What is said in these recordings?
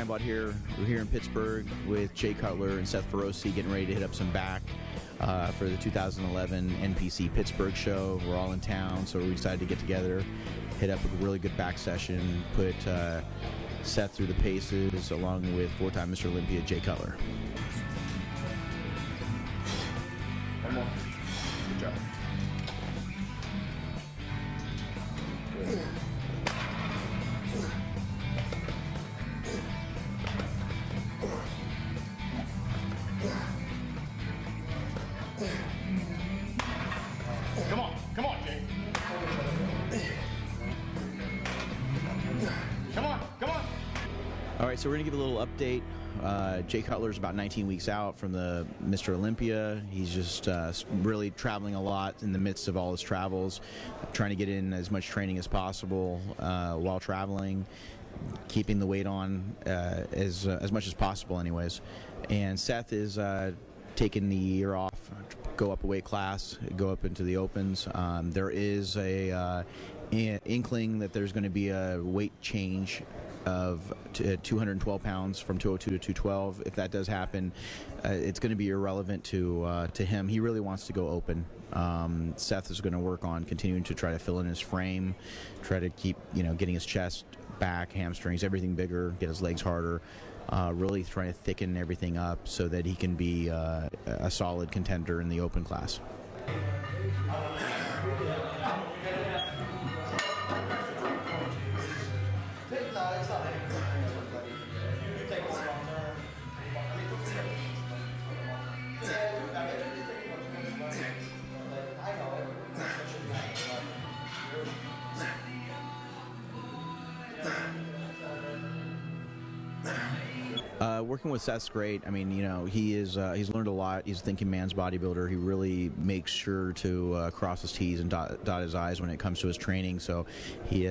Rambod here. We're here in Pittsburgh with Jay Cutler and Seth Feroce getting ready to hit up some back for the 2011 NPC Pittsburgh show. We're all in town, so we decided to get together, hit up a really good back session, put Seth through the paces along with four-time Mr. Olympia Jay Cutler. One more. Good job. Good. Come on, Jay. Come on. All right, so we're going to give a little update. Jay Cutler's about 19 weeks out from the Mr. Olympia. He's just really traveling a lot in the midst of all his travels, trying to get in as much training as possible while traveling, keeping the weight on as much as possible anyways. And Seth is taking the year off, go up a weight class, go up into the opens. There is a inkling that there's going to be a weight change of 212 pounds from 202 to 212. If that does happen, it's going to be irrelevant to him. He really wants to go open. Seth is going to work on continuing to try to fill in his frame, try to keep getting his chest, back, hamstrings, everything bigger, get his legs harder. Really trying to thicken everything up so that he can be a solid contender in the open class. Working with Seth's great. I mean, he's learned a lot. He's a thinking man's bodybuilder. He really makes sure to cross his T's and dot his I's when it comes to his training. So he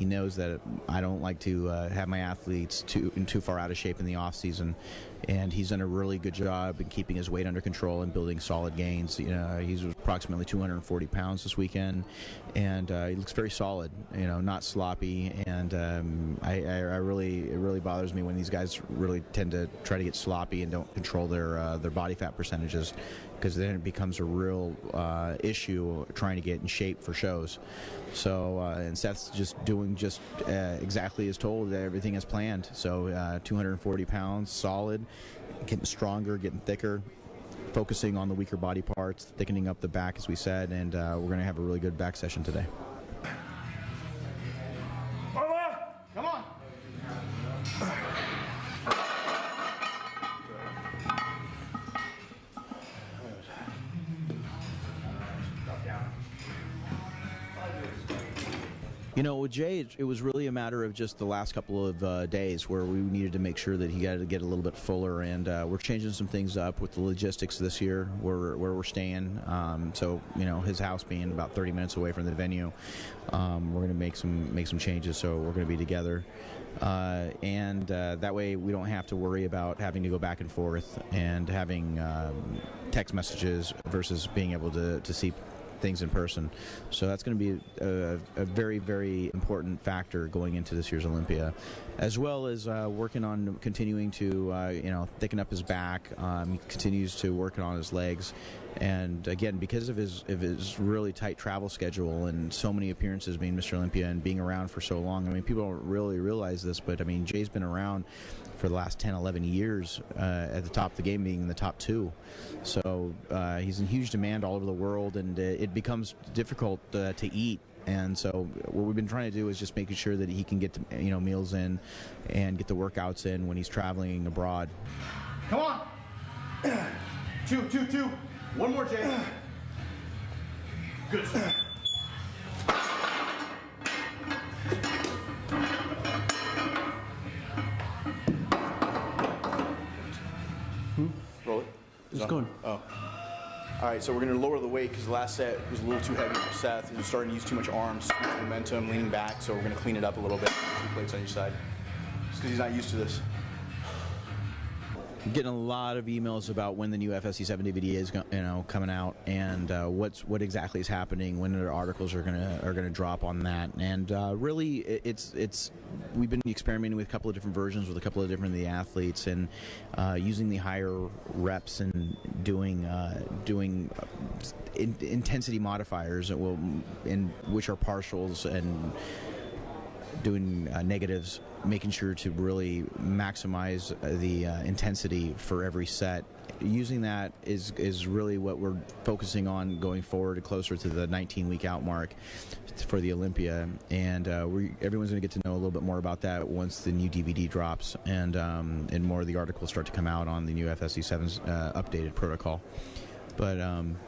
knows that I don't like to have my athletes too far out of shape in the off season, and he's done a really good job in keeping his weight under control and building solid gains. He's approximately 240 pounds this weekend, and he looks very solid. Not sloppy, and it really bothers me when these guys really tend to try to get sloppy and don't control their body fat percentages, because then it becomes a real issue trying to get in shape for shows. So and Seth's just doing exactly as told, everything as planned. So 240 pounds, solid, getting stronger, getting thicker, focusing on the weaker body parts, thickening up the back as we said, and we're going to have a really good back session today. Come on. With Jay, it was really a matter of just the last couple of days where we needed to make sure that he got to get a little bit fuller, and we're changing some things up with the logistics this year, where we're staying. So his house being about 30 minutes away from the venue, we're going to make some changes. So we're going to be together, and that way we don't have to worry about having to go back and forth and having text messages versus being able to see things in person. So that's going to be a very, very important factor going into this year's Olympia, as well as working on continuing to thicken up his back. He continues to work on his legs, and again, because of his really tight travel schedule and so many appearances being Mr. Olympia and being around for so long. I mean, people don't really realize this, but I mean, Jay's been around for the last 10, 11 years at the top of the game, being in the top 2. So he's in huge demand all over the world, and it becomes difficult to eat. And so what we've been trying to do is just making sure that he can get meals in and get the workouts in when he's traveling abroad. Come on. 2. One more, Jay. Good. Roll it. It's going. Oh. All right, so we're going to lower the weight because the last set was a little too heavy for Seth. He was starting to use too much arms, too much momentum, leaning back, so we're going to clean it up a little bit. 2 plates on each side. Just because he's not used to this. Getting a lot of emails about when the new FSC 7 DVD is coming out, and what exactly is happening, when the articles are gonna drop on that. And really, it's we've been experimenting with a couple of different versions with a couple of different of the athletes, and using the higher reps and doing intensity modifiers that which are partials, and doing negatives, making sure to really maximize the intensity for every set. Using that is really what we're focusing on going forward, closer to the 19-week out mark for the Olympia. And everyone's going to get to know a little bit more about that once the new DVD drops, and more of the articles start to come out on the new FSC 7's updated protocol. But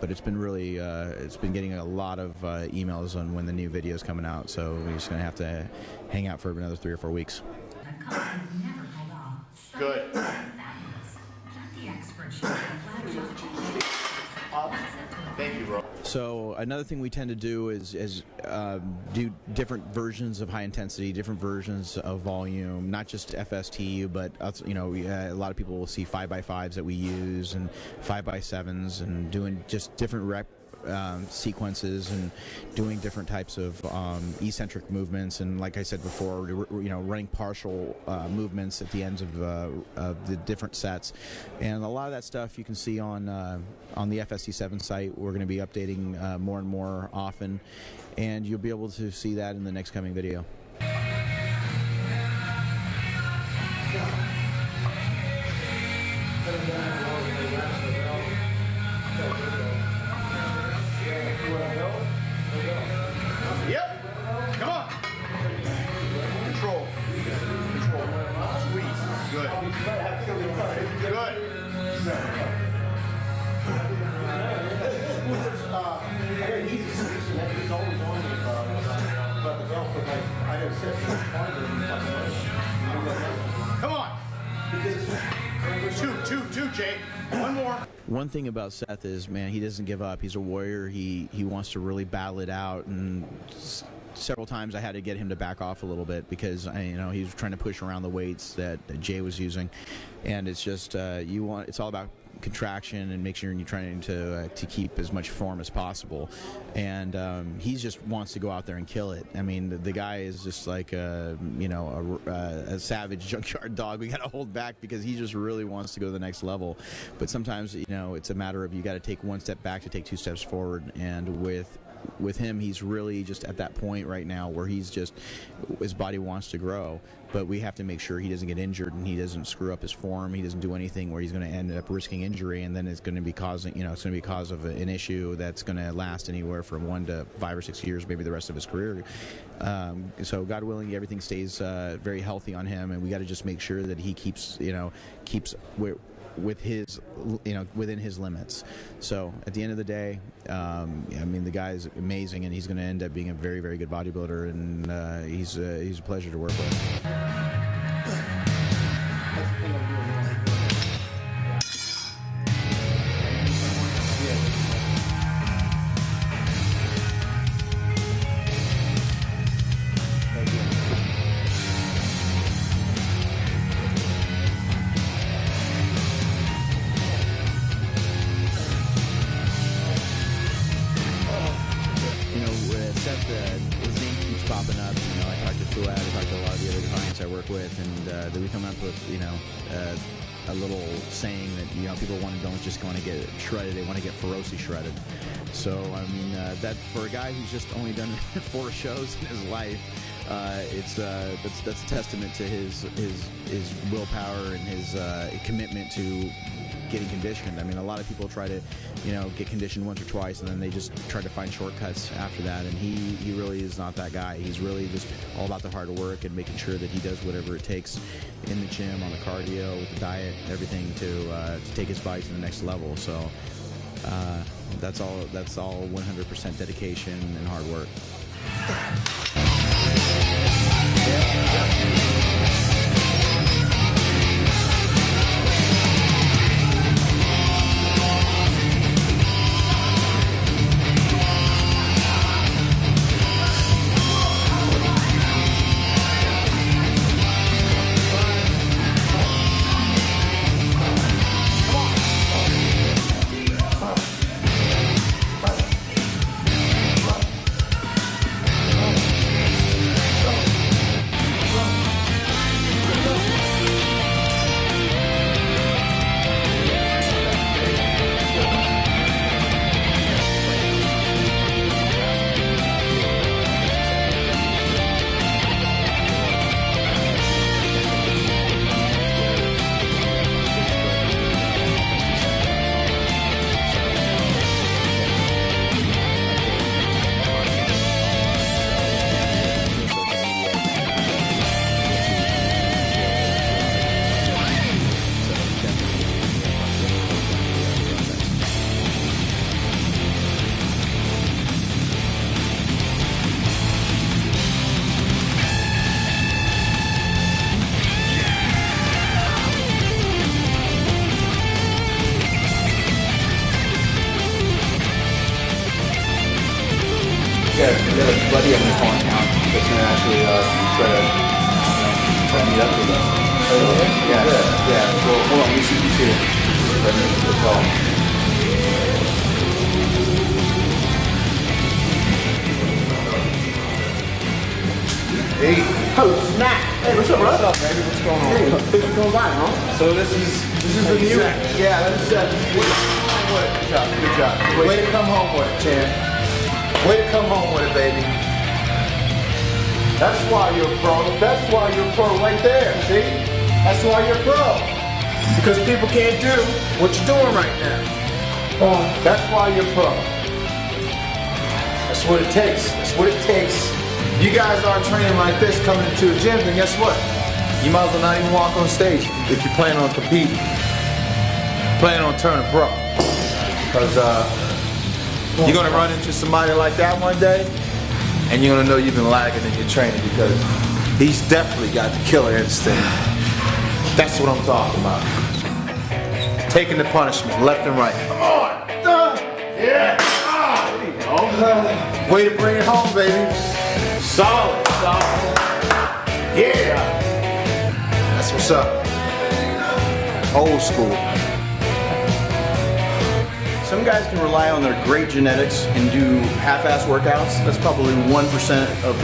it's been really it's been getting a lot of emails on when the new video is coming out, so we're just going to have to hang out for another 3 or 4 weeks. Good. Thank you, bro. So another thing we tend to do is do different versions of high intensity, different versions of volume, not just FSTU, but a lot of people will see 5x5s that we use, and 5x7s, and doing just different rep sequences, and doing different types of eccentric movements, and like I said before, running partial movements at the ends of the different sets. And a lot of that stuff you can see on the FSC7 site. We're going to be updating more and more often, and you'll be able to see that in the next coming video. Yep. Come on. Control. Squeeze. Good. Good. He's always on me about the belt, but I got to set Come on. Two, Jay. One more. One thing about Seth is, man, he doesn't give up. He's a warrior. He wants to really battle it out, and several times I had to get him to back off a little bit because he was trying to push around the weights that Jay was using, and it's just it's all about contraction and make sure you're trying to keep as much form as possible. And he just wants to go out there and kill it. I mean, the guy is just like a savage junkyard dog. We got to hold back because he just really wants to go to the next level. But sometimes it's a matter of you got to take one step back to take 2 steps forward. And with him, he's really just at that point right now where his body wants to grow, but we have to make sure he doesn't get injured and he doesn't screw up his form. He doesn't do anything where he's going to end up risking injury, and then it's going to be causing, it's going to be cause of an issue that's going to last anywhere from 1 to 5 or 6 years, maybe the rest of his career. So God willing, everything stays very healthy on him, and we got to just make sure that he keeps with his, within his limits. So at the end of the day, the guy is amazing, and he's going to end up being a very, very good bodybuilder, and he's a pleasure to work with. His name keeps popping up. I talked to Fuad, I talked to a lot of the other clients I work with, and then we come up with, a little saying that, people don't just want to get shredded, they want to get ferocely shredded. So, that for a guy who's just only done 4 shows in his life, that's a testament to his willpower and his commitment to getting conditioned. A lot of people try to, get conditioned once or twice, and then they just try to find shortcuts after that. And he really is not that guy. He's really just all about the hard work and making sure that he does whatever it takes in the gym, on the cardio, with the diet, everything to take his body to the next level. So that's all 100% dedication and hard work. Yeah, we got a buddy on the phone account that's going to actually try to meet up with us. So, yeah. Well, hold on, let me see you too. If I make a call. Hey. Oh, snap. Hey, what's up, bro? What's up, baby? What's going on? Hey, thanks for coming by, huh? So this is the new. Yeah, this is good job. Good job. Way to come home with it, champ. Way to come home with it, baby. That's why you're a pro. That's why you're a pro right there, see? That's why you're a pro. Because people can't do what you're doing right now. That's why you're a pro. That's what it takes. That's what it takes. You guys aren't training like this coming into a gym, then guess what? You might as well not even walk on stage if you're planning on competing. Planning on turning pro. Because you're gonna run into somebody like that one day, and you're gonna know you've been lagging in your training because he's definitely got the killer instinct. That's what I'm talking about. Taking the punishment left and right. Come on! Yeah! Way to bring it home, baby. Solid. Yeah! That's what's up. Old school. Some guys can rely on their great genetics and do half-ass workouts. That's probably 1% of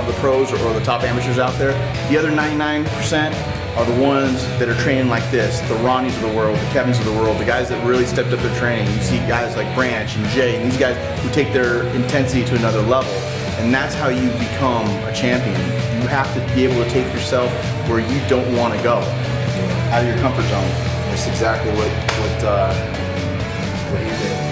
the pros or the top amateurs out there. The other 99% are the ones that are training like this, the Ronnies of the world, the Kevins of the world, the guys that really stepped up their training. You see guys like Branch and Jay, and these guys who take their intensity to another level. And that's how you become a champion. You have to be able to take yourself where you don't want to go, out of your comfort zone. That's exactly what he did.